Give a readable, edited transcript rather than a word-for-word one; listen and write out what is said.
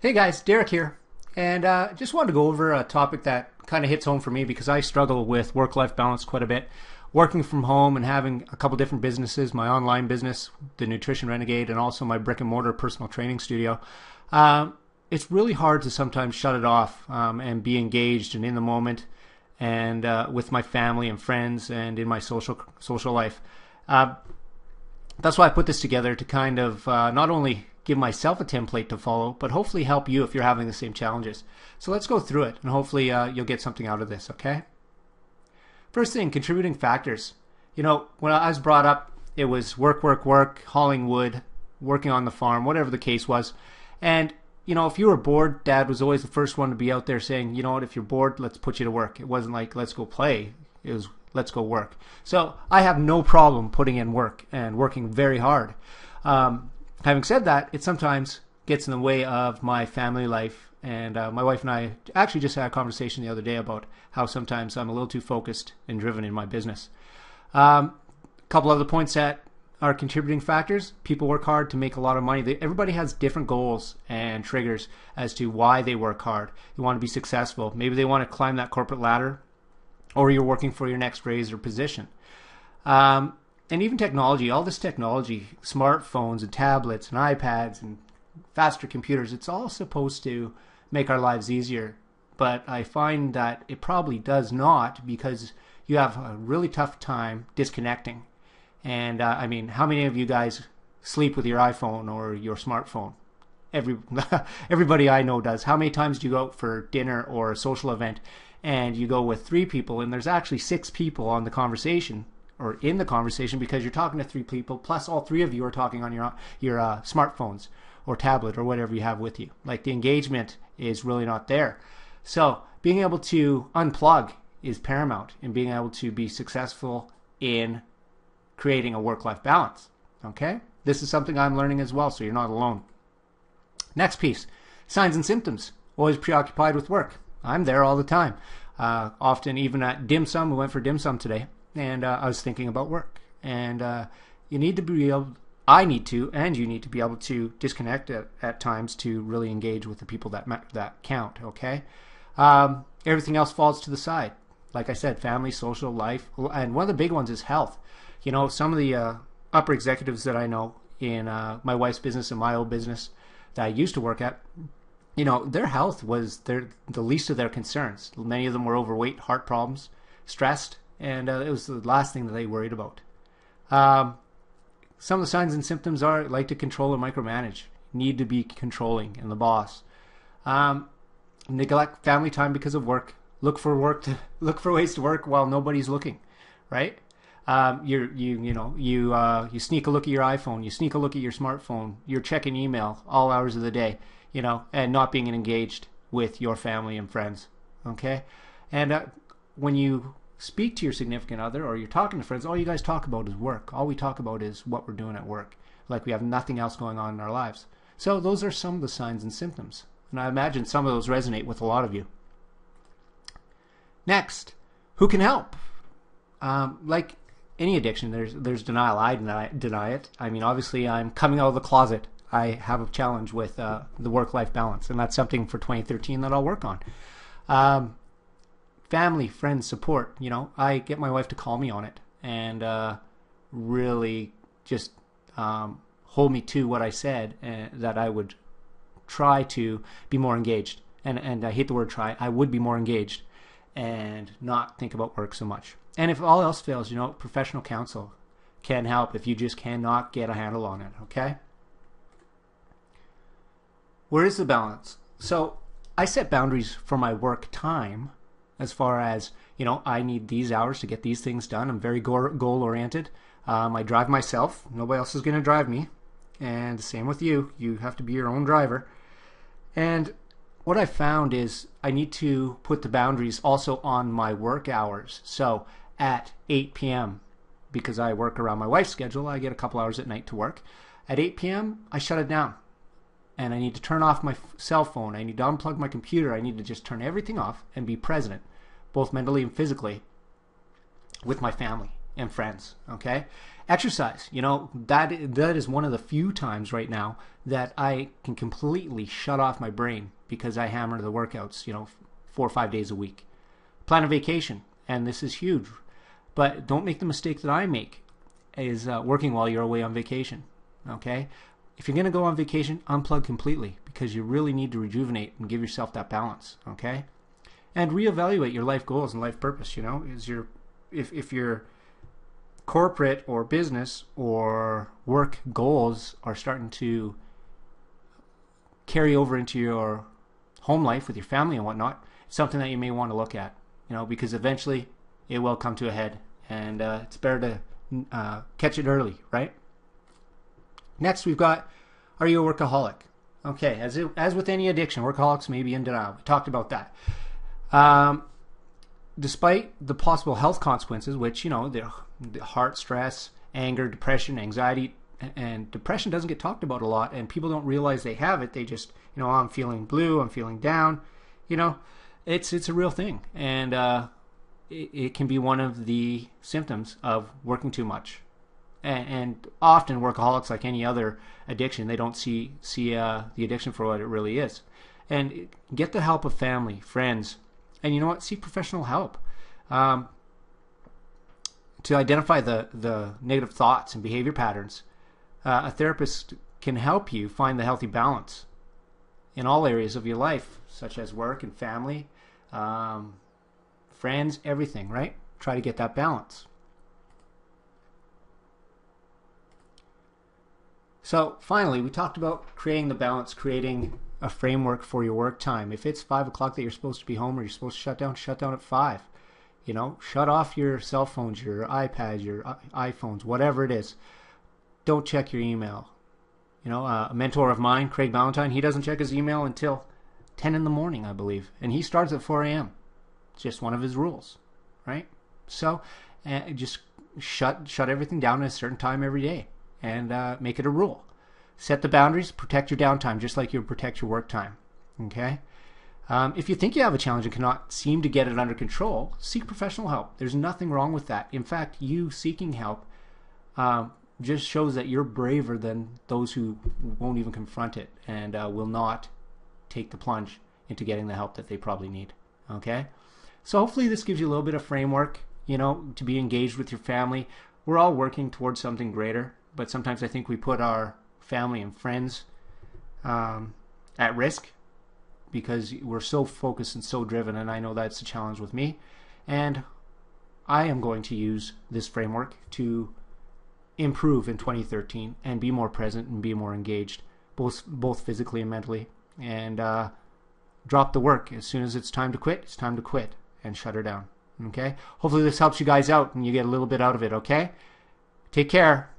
Hey guys, Derek here, and just wanted to go over a topic that kind of hits home for me because I struggle with work-life balance quite a bit. Working from home and having a couple different businesses, my online business, the Nutrition Renegade, and also my brick and mortar personal training studio. It's really hard to sometimes shut it off and be engaged and in the moment, and with my family and friends and in my social life. Uh, that's why I put this together to kind of not only give myself a template to follow, but hopefully help you if you're having the same challenges. So let's go through it, and hopefully you'll get something out of this, okay? First thing, contributing factors. When I was brought up, it was work, work, work, hauling wood, working on the farm, whatever the case was. And, if you were bored, Dad was always the first one to be out there saying, you know what, if you're bored, let's put you to work. It wasn't like, let's go play. It was, let's go work. So I have no problem putting in work and working very hard. Having said that, it sometimes gets in the way of my family life. And my wife and I actually just had a conversation the other day about how sometimes I'm a little too focused and driven in my business. A couple other points that are contributing factors. People work hard to make a lot of money. Everybody has different goals and triggers as to why they work hard. They want to be successful. Maybe they want to climb that corporate ladder, or you're working for your next raise or position. And even technology, all this technology, smartphones and tablets and iPads and faster computers, it's all supposed to make our lives easier. But I find that it probably does not, because you have a really tough time disconnecting. And how many of you guys sleep with your iPhone or your smartphone? Everybody I know does. How many times do you go out for dinner or a social event and you go with three people and there's actually six people on the conversation or in the conversation because you're talking to three people, plus all three of you are talking on your smartphones or tablet or whatever you have with you. Like, the engagement is really not there. So being able to unplug is paramount in being able to be successful in creating a work-life balance. Okay? This is something I'm learning as well, so you're not alone. Next piece, signs and symptoms. Always preoccupied with work. I'm there all the time. Often even at dim sum, we went for dim sum today, and I was thinking about work. And you need to be able, I need to, and you need to be able to disconnect at times to really engage with the people that count, okay? Everything else falls to the side. Like I said, family, social life, and one of the big ones is health. Some of the upper executives that I know in my wife's business and my old business that I used to work at, their health was the least of their concerns. Many of them were overweight, heart problems, stressed, and it was the last thing that they worried about. Some of the signs and symptoms are like to control or micromanage, need to be controlling and the boss. Neglect family time because of work. Look for ways to work while nobody's looking, right? You sneak a look at your iPhone, you sneak a look at your smartphone, you're checking email all hours of the day, and not being engaged with your family and friends. Okay, and when you speak to your significant other or you're talking to friends, all you guys talk about is work. All we talk about is what we're doing at work, like we have nothing else going on in our lives. So those are some of the signs and symptoms, and I imagine some of those resonate with a lot of you. Next, who can help? Like any addiction, there's denial. I deny it. Obviously, I'm coming out of the closet. I have a challenge with the work-life balance, and that's something for 2013 that I'll work on. Family, friends, support. I get my wife to call me on it and really just hold me to what I said, that I would try to be more engaged. And I hate the word try. I would be more engaged and not think about work so much. And if all else fails, professional counsel can help if you just cannot get a handle on it, okay? Where is the balance? So I set boundaries for my work time as far as, I need these hours to get these things done. I'm very goal-oriented. I drive myself. Nobody else is going to drive me. And same with you. You have to be your own driver. And what I found is I need to put the boundaries also on my work hours. So at 8 p.m., because I work around my wife's schedule, I get a couple hours at night to work. At 8 p.m., I shut it down. And I need to turn off my cell phone. I need to unplug my computer. I need to just turn everything off and be present, both mentally and physically, with my family and friends. Okay, exercise. That is one of the few times right now that I can completely shut off my brain because I hammer the workouts. 4 or 5 days a week. Plan a vacation, and this is huge. But don't make the mistake that I make, is working while you're away on vacation. Okay, if you're going to go on vacation, unplug completely because you really need to rejuvenate and give yourself that balance. Okay, and reevaluate your life goals and life purpose. If your corporate or business or work goals are starting to carry over into your home life with your family and whatnot, it's something that you may want to look at. Because eventually it will come to a head, and it's better to catch it early, right? Next, we've got, are you a workaholic? Okay, as with any addiction, workaholics may be in denial. We talked about that. Despite the possible health consequences, which, the heart stress, anger, depression, anxiety, and depression doesn't get talked about a lot, and people don't realize they have it. They just, I'm feeling blue, I'm feeling down. It's a real thing, and it can be one of the symptoms of working too much. And often workaholics, like any other addiction, they don't see the addiction for what it really is. And get the help of family, friends, and seek professional help to identify the negative thoughts and behavior patterns. A therapist can help you find the healthy balance in all areas of your life, such as work and family, friends, everything, right? Try to get that balance. So finally, we talked about creating the balance, creating a framework for your work time. If it's 5 o'clock that you're supposed to be home or you're supposed to shut down at 5. Shut off your cell phones, your iPads, your iPhones, whatever it is. Don't check your email. A mentor of mine, Craig Valentine, he doesn't check his email until 10 in the morning, I believe. And he starts at 4 a.m. It's just one of his rules, right? So just shut everything down at a certain time every day and make it a rule. Set the boundaries, protect your downtime, just like you protect your work time, okay? If you think you have a challenge and cannot seem to get it under control, seek professional help. There's nothing wrong with that. In fact, you seeking help just shows that you're braver than those who won't even confront it and will not take the plunge into getting the help that they probably need. Okay? So hopefully this gives you a little bit of framework, to be engaged with your family. We're all working towards something greater, but sometimes I think we put our family and friends at risk because we're so focused and so driven, and I know that's a challenge with me. And I am going to use this framework to improve in 2013 and be more present and be more engaged, both physically and mentally, and drop the work. As soon as it's time to quit, it's time to quit and shut her down. Okay? Hopefully this helps you guys out and you get a little bit out of it, okay? Take care.